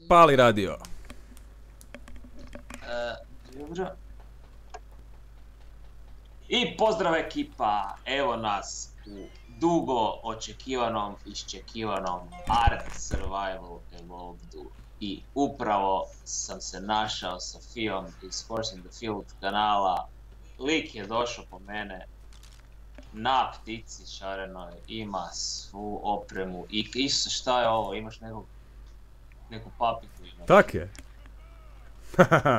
Pali radio. Dobro. I pozdrav ekipa, evo nas u dugo očekivanom, iščekivanom Ark Survival Evolvedu. I upravo sam se našao sa Fijom iz Force in the Field kanala. Lik je došao po mene na ptici šarenoj, ima svu opremu i isto šta je ovo, imaš neku papiku ima. Tak je.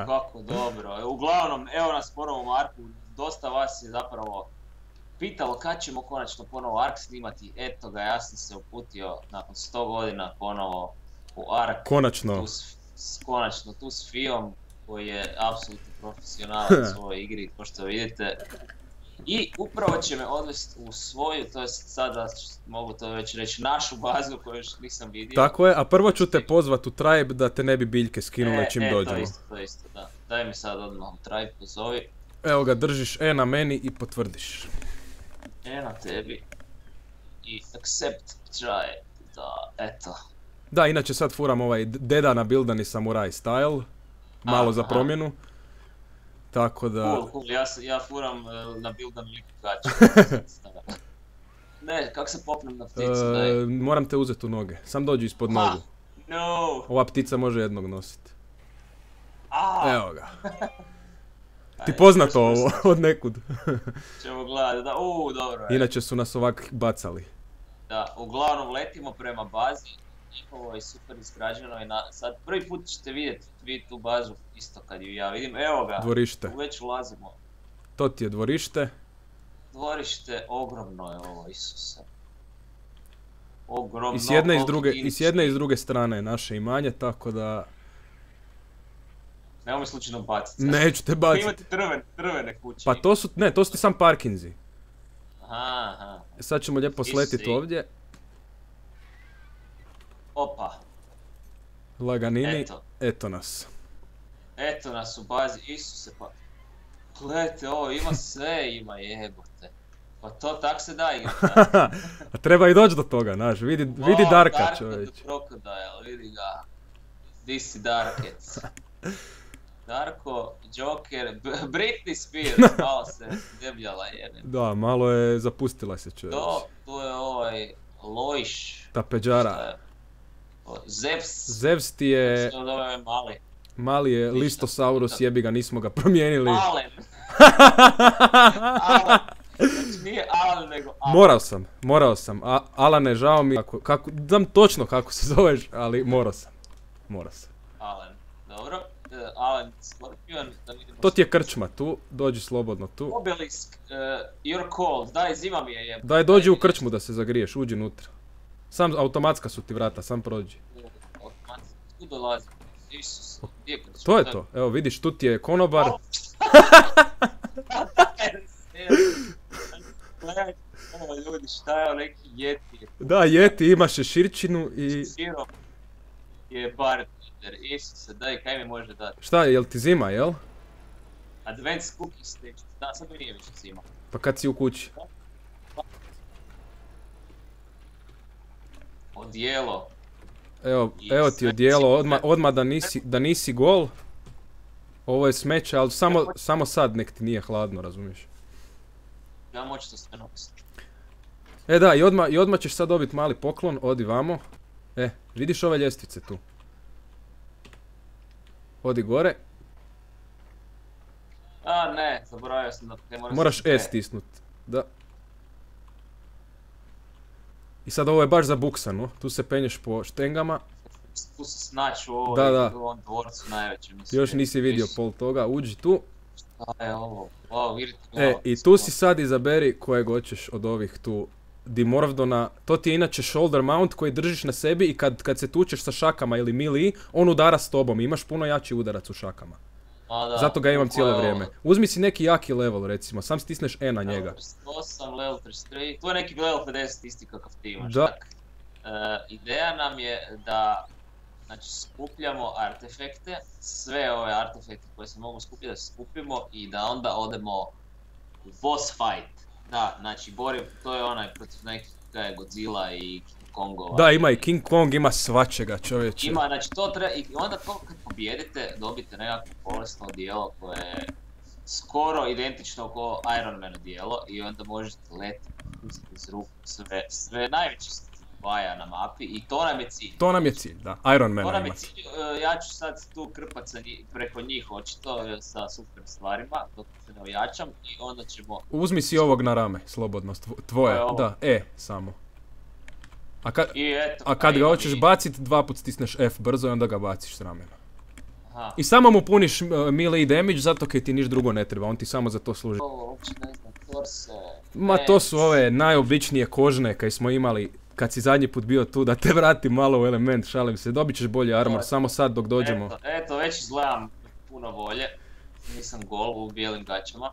Kako dobro. Uglavnom, evo nas ponovo u Arku. Dosta vas je zapravo pitalo kad ćemo konačno ponovo Ark snimati. Eto ga, ja sam se uputio nakon 100 godina ponovo u Ark. Konačno. Konačno tu s Fijom koji je apsolutno profesionalac u ovoj igri, kao što vidite. I upravo će me odvesti u svoju, to je sada mogu to već reći, našu bazu koju još nisam vidio. Tako je, a prvo ću te pozvat u Tribe da te ne bi biljke skinule čim dođemo. To isto, da. Daj mi sad odmah u Tribe, pozovi. Evo ga, držiš E na meni i potvrdiš. E na tebi. I accept try, da, eto. Da, inače sad furam ovaj deda na bildani samuraj style, malo za promjenu. Tako da... Cool, ja furam na bildan liku gača. Ne, kako se popnem na pticu, daj. Moram te uzeti u noge, sam dođi ispod nogu. No! Ova ptica može jednog nositi. Evo ga. Ti Ajde, poznato ovo, od nekud. Ćemo gledati, da, dobro je. Inače su nas ovak bacali. Da, uglavnom letimo prema bazi, njihovo je super izgrađeno i sad prvi put ćete vidjeti tu bazu isto kad ju ja vidim, evo ga. Dvorište. Već ulazimo. To ti je dvorište. Dvorište, ogromno je ovo, Isuse. Ogromno. I s jedne i s druge strane je naše imanje, tako da... Nemoj me slučajno baciti. Neću te baciti. Imate drvene kuće. Pa to su ti sam parkinzi. Aha. Sad ćemo lijepo sletiti ovdje. Opa. Laganini, eto nas. Eto nas u bazi, Isuse pa... Gledajte ovo, ima sve, ima jebote. Pa to tak se da igrati. A treba i doći do toga, znaš, vidi Darka čovječ. Darko the Crocodile, vidi ga. Di si Darkec. Darko, Joker, Britney Spears, malo se debljala jebe. Da, malo je zapustila se čovječ. Tu je ovaj Lojš. Tapeđara. Zevs ti je... Mali. Mali je Listosaurus, jebi ga, nismo ga promijenili. Alen. Znači nije Alan nego Alan. Morao sam. Alane, žao mi, znam točno kako se zoveš, ali morao sam. Alan, dobro. Alan Scorpion, da vidimo... To ti je krčma tu, dođi slobodno tu. Obelisk, you're cold, daj zima mi je jeb. Daj dođi u krčmu da se zagriješ, uđi unutra. Sam automatska su ti vrata, sam prođi. Automatska, tu dolazim. Isus, gdje je krčma? To je to, evo vidiš, tu ti je konobar. Gledaj, ovo ljudi, šta je neki Yeti? Da, Yeti ima šeširčinu i... Sirop je bartender, Isuse, daj, kaj mi može dati? Šta je, jel ti zima, jel? Advanced cookie stage, da, sad mi nije više zima. Pa kad si u kući? Odijelo. Evo ti odijelo, odmah da nisi gol. Ovo je smeće, ali samo sad nek ti nije hladno, razumiješ? Ja moću to sve nositi. Da, i odmah ćeš sad dobiti mali poklon, odi vamo. Vidiš ove ljestvice tu? Odi gore. Ne, zaboravio sam da te moraš stisnut, da. I sad ovo je baš zabuksano, tu se penješ po štengama. Tu se snaći u ovom dvorcu najvećem. Još nisi vidio pol toga, uđi tu. Šta je ovo? Wow, vidite. I tu si sad izaberi kojeg hoćeš od ovih tu Dimorphdona. To ti je inače shoulder mount koji držiš na sebi i kad se tučeš sa šakama ili melee, on udara s tobom. Imaš puno jači udarac u šakama. Zato ga imam cijelo vrijeme. Uzmi si neki jaki level recimo, sam stisneš E na njega. 8, level 33, to je neki level 50 isti kakav ti imaš. Da. Ideja nam je da skupljamo artefekte, sve ove artefekte koje se mogu skupiti da se skupimo i da onda odemo u boss fight. Da, znači to je onaj protiv nekih kaj je Godzilla i King Kongova. Da, ima i King Kong, ima svačega, čovječe. Ima, znači to treba, i onda to kad pobijedite, dobite nekakvo bolesno odijelo koje je skoro identično kao Iron Man odijelo i onda možete letiti, pustiti iz ruku sve najveći baja na mapi i to nam je cilj. To nam je cilj, da. Iron Man To nam je imati. cilj, ja ću sad tu krpat preko njih očito sa super stvarima dok se ne ojačam i onda ćemo... Uzmi si ovog na rame, slobodno, tvoje, To je ovo. da, samo. A I eto, a kad ga imam hoćeš i- bacit, dva put stisneš F brzo i onda ga baciš s ramena. Aha. I samo mu puniš melee damage zato kaj ti niš drugo ne treba, on ti samo za to služi. To uopće ne znam, torse... Ma to su ove najobičnije kožne kaj smo imali kad si zadnji put bio tu, da te vratim malo u element, šalim se, dobit ćeš bolji armor, samo sad dok dođemo. Eto, već izgledam puno bolje. Nisam gol u bijelim gaćama.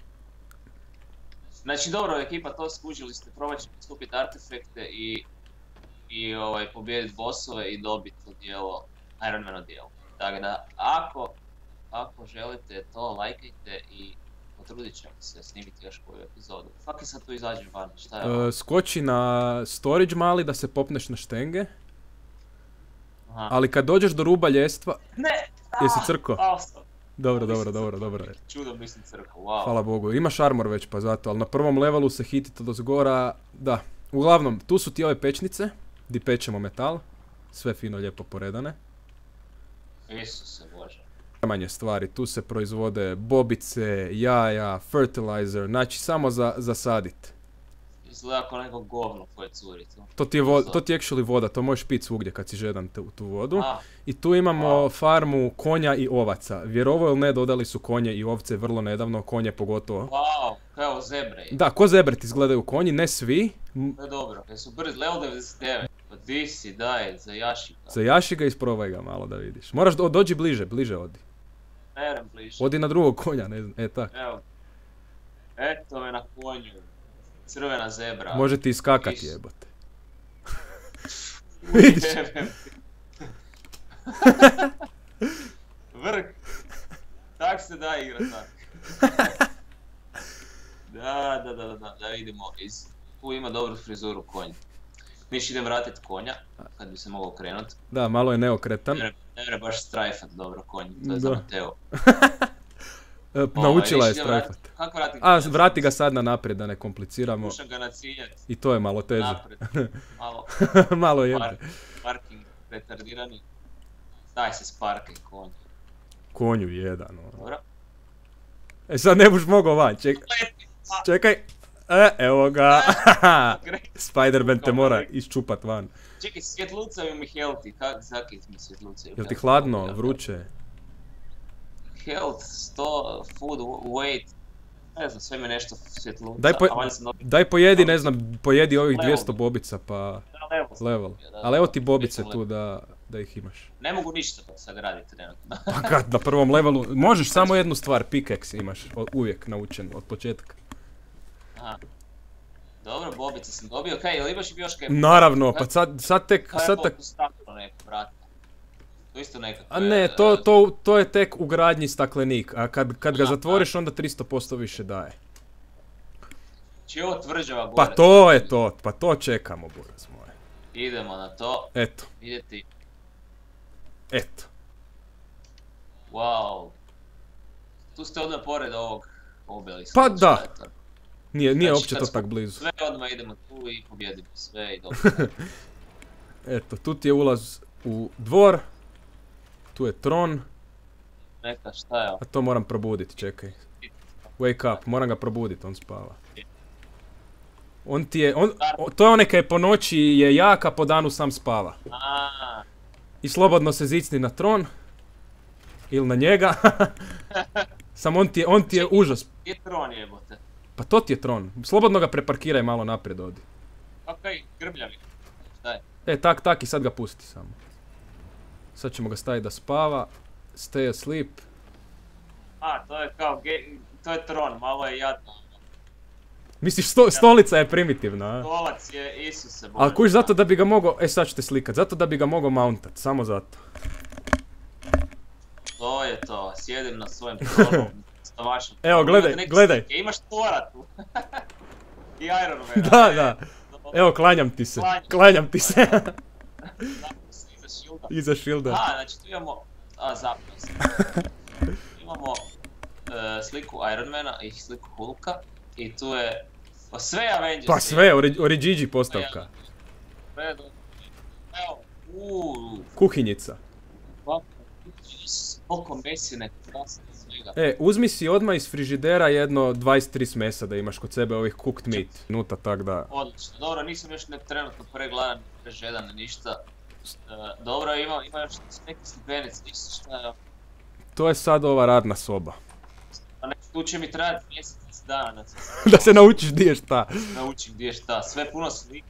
Znači dobro ekipa, to skužili ste, probat ćemo skupiti artefakte i pobijediti bossove i dobiti odijelo, Iron Man odijelo. Tako da, ako želite to, lajkajte i potrudit ćemo se snimiti još koju epizodu. Fak je sad tu izađem van, šta je ovo? Skoči na storage mali da se popneš na štenge, Aha. ali kad dođeš do ruba ljestva, Ne! jesi crko? Pao sam. Dobro. Čudom nisam crkao, wow. Hvala Bogu, imaš armor već pa zato, ali na prvom levelu se hitite do zgora, da. Uglavnom, tu su ti ove pečnice, di pečemo metal, sve fino lijepo poredane. Isuse Bože. Manje stvari, tu se proizvode bobice, jaja, fertilizer, znači samo za sadit. Izgleda kao neko govno koje curi tu. To ti je actually voda, to možeš pit svugdje kad si žedan u tu vodu. A, I tu imamo farmu konja i ovaca. Vjerovo ili ne, dodali su konje i ovce vrlo nedavno, konje pogotovo. wow, kao zebre. Da, ko zebret izgledaju konji, ne svi. To je dobro, jer su brz, level 99. Pa di si, daj, za Jašika. Zajaši ga i isprobaj ga malo da vidiš. Moraš dođi bliže odi. Nerem bliže. Odi na drugog konja, ne znam, tak. Evo. Eto me na konju. Crvena zebra. Može ti iskakat Is. jebote. Vidiš? Jebem ti. Vrh. Tak se da igrat tak. Da vidimo. Tu ima dobru frizuru konj. Niš idem vratit konja, kad bi se mogao krenut. Da, malo je neokretan. Ne mre baš strajfat dobro konj, to je za Da. Mateo. Naučila je Niš idem vratit- strajfat. Kako vratit A, konja? vrati ga sad na naprijed da ne kompliciramo. Kušam ga naciljat I to je malo teže. napred. Malo Malo jebe. parking retardirani. Daj se sparkaj konj. Konju jedan, ono. Dobro. E sad ne buš mogao van, čekaj. Evo ga. Spider-Man te mora iščupat van. Čekaj, svjetlucaju mi healthy, zakaj mi svjetlucaju? Jel ti hladno, vruće? Health, 100, food, weight, ne znam, sve mi nešto svjetluca. Daj a valjda sam dobio Daj pojedi, ne znam, pojedi ovih Level. 200 bobica pa level. level. Da, Ali evo ti bobice level. tu da ih imaš. Ne mogu ništa sagraditi trenutno. Pa kad na prvom levelu, možeš samo jednu stvar, pickaxe imaš uvijek naučen od početka. Aha. Dobro, bobice sam dobio, kaj, jel imaš još kaj? Naravno, pa sad tek, Kaj je sad tek, poput staklo neko, brate? To isto nekako a ne, to je tek u gradnji staklenik, a kad ga zatvoriš onda 300% više daje. Či ovo tvrđava gore? Pa to je to, pa to čekamo, buraz moj. Idemo na to, Eto, vidjeti, eto. wow. Tu ste odmah pored ovog obeliska. Pa da. šta je to? Nije Znači, uopće kad to smo tak blizu. Sve odmah idemo tu i pobjedimo sve i dobro. Eto, tu ti je ulaz u dvor. Tu je tron, Neka, šta je ovo? a to moram probuditi, čekaj. Wake up, moram ga probuditi, on spava. On ti je, to je onaj kaj po noći je jak, a po danu sam spava. Aaaa, I slobodno se zicni na tron. Ili na njega. Sam on ti je užas. gdje je tron jebote? Pa to ti je tron. Slobodno ga preparkiraj malo naprijed odi. Kakaj grbljavi? Šta je? Tak i sad ga pusti samo. Sad ćemo ga staviti da spava. Stay asleep. A, to je kao, to je tron, malo je jadno. Misliš stolica je primitivna, a? Stolac je, Isuse Bože. Ali kuš zato da bi ga mogao, sad ću te slikat, zato da bi ga mogao mountat, samo zato. To je to, sjedim na svojem tronu. Sa vašim Evo, tronom. gledaj, Imate neke gledaj. slike, imaš Tora tu. I Iron Man. Da. Evo, klanjam ti se. Iza shielda. Iza shielda. A, znači tu imamo... zapio sam. Imamo sliku Ironmana i sliku Hulka. I tu je... Pa sve Avengers. Pa sve, Origigi postavka. Evo, kuhinjica. Koliko mesine, krasne svega. Uzmi si odmah iz frižidera jedno 23 mesa da imaš kod sebe ovih cooked meat. Nuta, tak da... Odlično, dobro, nisam još trenutno pregladan, prežedan, ništa. Dobro, ima još neki stepenic, ništa šta je... To je sad ova radna soba. A tu će mi trajati mjesec dana. Da se naučiš di je šta. Naučim di je šta, sve puno slika.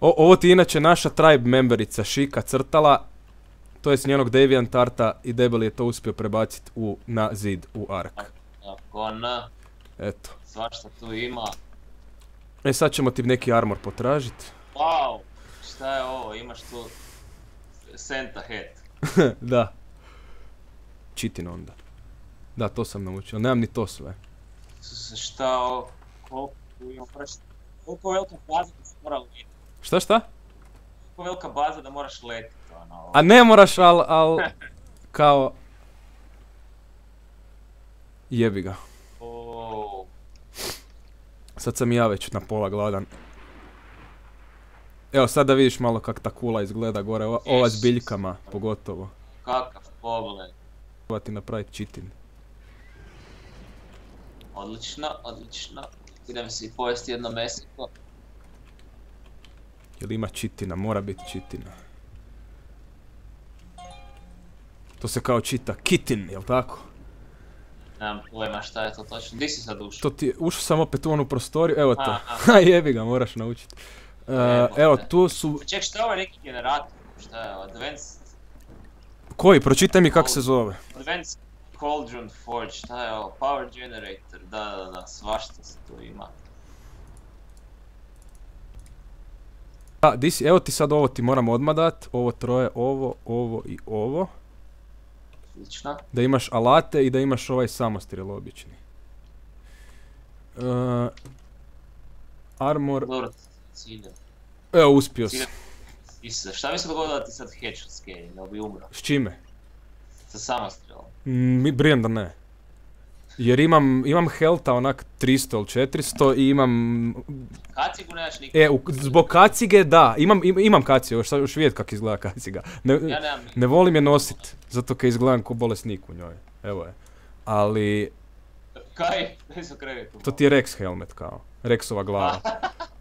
Ovo ti je inače naša tribe memberica Šika crtala. To je s njenog DeviantArta i debeli je to uspio prebaciti na zid u Ark. Ako na... Eto. Svašta tu ima. Sad ćemo ti neki armor potražiti. Wow, šta je ovo, imaš tu Santa hat. Da. Čitin onda. Da, to sam naučio, nemam ni to sve. Šta ovo, koliko velika baza da se mora letiti? Šta? Koliko velika baza da moraš letiti, ono... A ne moraš, al... kao... Jebi ga. Sad sam i ja već na pola gladan. Evo sad da vidiš malo kak ta kula izgleda gore, ova s biljkama pogotovo. Kakav pogled. Treba ti napraviti čitin. Odlično. Idem si pojesti jedno mesiko. Jel ima čitina? Mora biti čitina. To se kao čita kitin, jel tako? Nemam pojma šta je to točno. Di si sad ušao? To ti, ušao sam opet u onu prostoriju, evo to. Ha, jebi ga, moraš naučiti. Evo, tu su... Ček, šta je ovaj neki generator? Šta je ovo? Advanced... Koji? Pročitaj mi kak se zove. Advanced Cauldron Forge, šta je ovo? Power Generator, da, svašta se tu ima. Evo ti sad ovo ti moram odmah dat, ovo troje, ovo i ovo. Slično. Da imaš alate i da imaš ovaj samostrel obični. Armor... Dobro, ciljem. Evo, uspio si. Šta mi se dogodilo da ti sad headshot scaling, da bi umro? S čime? Sa samostrelom. Brijem da ne. Jer imam healtha onak 300 ili 400 i imam... Kacigu nemaš nikad? Zbog kacige da, imam kacigu, još vidjet kak izgleda kaciga. Ne volim je nosit, zato kaj izgledam ko bolesnik u njoj, evo je. Ali... Kaj? Daj se okrenuti. To ti je Rex helmet kao, Rexova glava.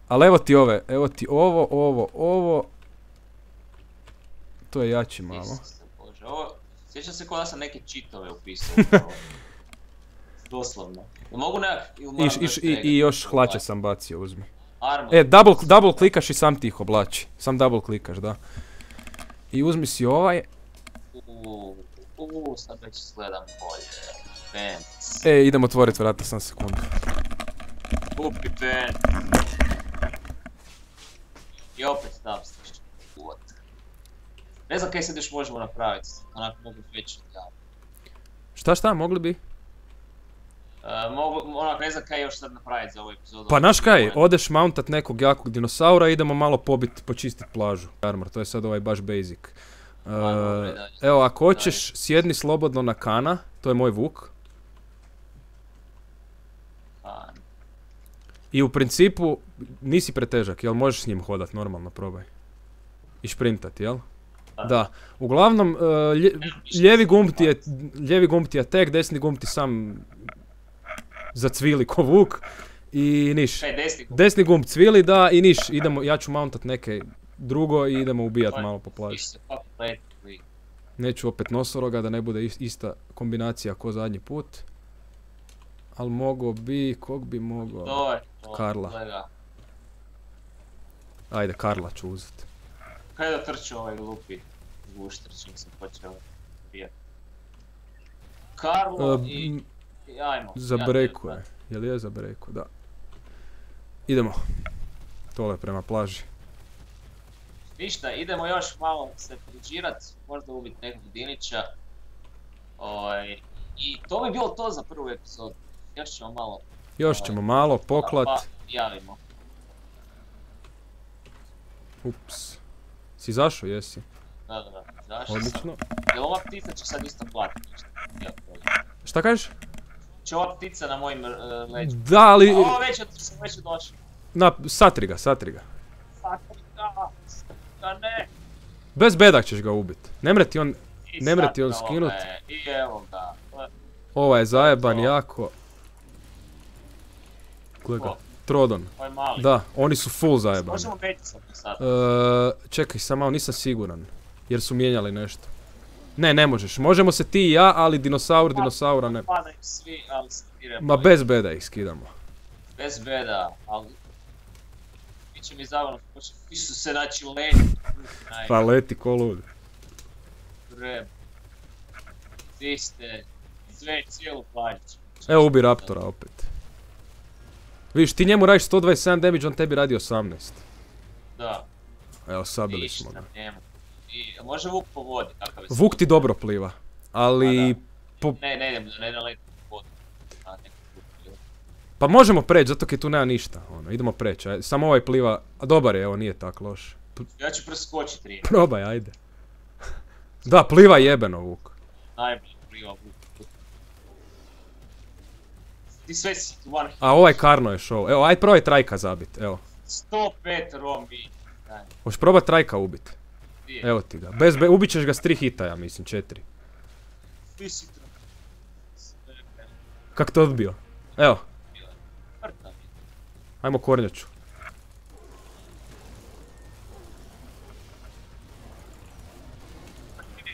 Ali evo ti ovo... To je jači malo. Sjećam se kao da sam neke cheatove upisao. Doslovno. Mogu nekak... I još hlače sam bacio, uzmi. Armor. Double klikaš i sam ti ih oblači. Sam double klikaš, da. I uzmi si ovaj. Sad već izgledam bolje. Pants. Idem otvorit vrata, sam sekundu. Kupi pants. I opet dubstep. Ne znam kaj sad još možemo napraviti. Onako mogu već odjaviti. Šta, mogli bi? Onak ne znam kaj još sad napraviti za ovu epizodu. Pa naš kaj, odeš mountat nekog jakog dinosaura i idemo malo počistit plažu. Armor, to je sad ovaj baš basic. Evo, ako hoćeš, sjedni slobodno na Kana, to je moj vuk. I u principu nisi pretežak, jel možeš s njim hodat normalno, probaj. I šprintat, jel? Da, uglavnom, lijevi gumb ti je attack, desni gumb ti sam zacvili ko vuk i niš. Desni gumb cvili, da, i niš, ja ću mountat neke drugo i idemo ubijat malo po plaži. Neću opet nosoroga da ne bude ista kombinacija ko zadnji put. Ali mogo bi, kog bi mogao? Karla. Ajde, Karla ću uzeti. Kaj da trče ovaj glupi gušter čim sam počeo pijati. Karlo i... Ajmo. Za breku je. Jel je za breku? Da. Idemo. Tole prema plaži. Ništa, idemo još malo se priđirat, možda ubiti nekog Dinića. I to bi bilo to za prvu epizodu. Još ćemo malo... Još ćemo malo poklat. javimo. Ups. Si izašao, jesi? Da, zašto sam? Odlično. Jel ova ptica će sad isto platiti nešto? Šta kažeš? Će ova ptica na mojim leđima? Da, ali... O, već je došao. Satri ga. Satrika, ne. Bez bedak ćeš ga ubit. Ne mre ti on skinut. I evo ga. Ovaj je zajeban jako. Gledaj ga. Trodon. Ovo je mali. Da, oni su full zajebani. Možemo međusobno sad. Čekaj, sam malo nisam siguran. Jer su mijenjali nešto. Ne možeš. Možemo se ti i ja, ali dinosaura ne. Padaju svi, ali skidamo. Ma bez beda ih skidamo. Bez beda, ali... Biće mi zabavno, ti su se naći leti. Pa leti ko lud. Reb. Vi ste cijelu plaću. Evo ubi Raptora opet. Vidiš, ti njemu radiš 127 damage, on tebi radi 18. Da. Evo, sabili smo ga. Njemu. I može Vuk po vodi, kakav je. Vuk ti dobro pliva, ali... Ne idem da letim po vodu. Pa možemo preći, zato kaj tu nema ništa, idemo preći, samo ovaj pliva, a dobar je, evo, nije tak loš. Ja ću preskočiti rije. Probaj, ajde. Da, pliva jebeno, Vuk. Najbolje pliva Vuk. Ti sve si one hit. A ovaj Karno je show, evo, ajde probaj Trajka zabit, evo. 105 rombi. Hoćeš probat Trajka ubit? Gdje? Evo ti ga, ubit ćeš ga s 3 hita, ja mislim, 4. Ti si to. Kak te odbio? Evo, Mrtav je. ajmo kornjaču.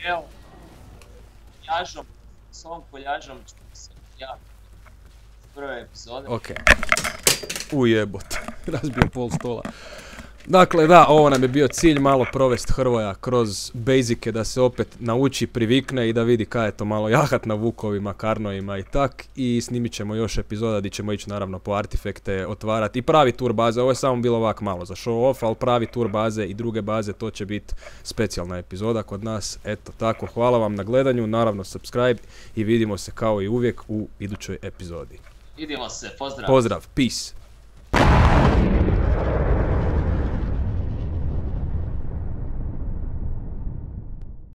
Evo. Koljažom, s ovom koljažom ću se javiti. Prve epizode. Okej. Ujebot, razbio pol stola. Dakle, da, ovo nam je bio cilj, malo provest Hrvoja kroz basice da se opet nauči, privikne i da vidi kaj je to malo jahat na Vukovima, Karnovima i tak. I snimit ćemo još epizoda gdje ćemo ići naravno po artifekte, otvarati i pravi tur baze. Ovo je samo bilo ovak malo za show off, ali pravi tur baze i druge baze, to će biti specijalna epizoda kod nas. Eto tako, hvala vam na gledanju, naravno subscribe i vidimo se kao i uvijek u idućoj epizodi. Vidimo se, pozdrav. Pozdrav, peace.